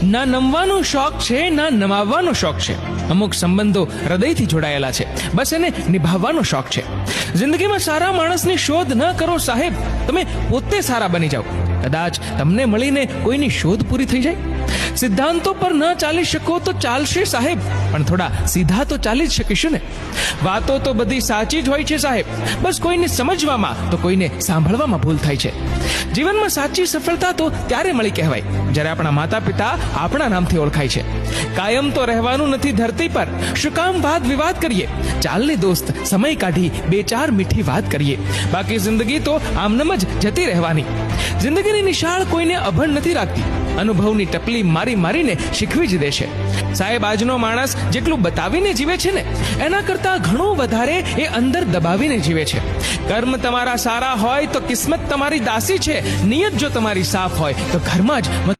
ના નમવાનો શોખ છે, ના નમાવવાનો શોખ છે. અમુક સંબંધો હૃદયથી જોડાયેલા છે, બસ એને નિભાવવાનો શોખ છે. જિંદગીમાં સારા માણસની શોધ ન કરો સાહેબ, તમે પોતે સારા બની જાઓ. કદાચ તમને મળીને કોઈની શોધ પૂરી થઈ જાય. સિદ્ધાંતો પર ન ચાલી શકો તો ચાલશે સાહેબ, પણ થોડા સીધા તો ચાલી જ શકીશું ને. વાતો તો બધી સાચી જ હોય છે સાહેબ, બસ કોઈને સમજવામાં તો કોઈને સાંભળવામાં ભૂલ થાય છે. જીવનમાં સાચી સફળતા તો ત્યારે મળી કહેવાય જ્યારે આપણા માતા પિતા આપણા નામથી ઓળખાય છે. કાયમ તો રહેવાનું નથી ધરતી પર, શું કામ વાદ વિવાદ કરીએ. ચાલને દોસ્ત સમય કાઢી બે ચાર મીઠી વાત કરીએ. બાકી જિંદગી તો આમનમ જ જતી રહેવાની. જિંદગીની નિશાળ કોઈને અભણ નથી રાખતી, અનુભવની ટપલી મારી મારીને શીખવી જ દેશે. સાહેબ, આજનો માણસ જેટલું બતાવીને જીવે છે ને, એના કરતા ઘણું વધારે એ અંદર દબાવીને જીવે છે. કર્મ તમારા સારા હોય તો કિસ્મત તમારી દાસી છે. નિયત જો તમારી સાફ હોય તો ઘરમાં જ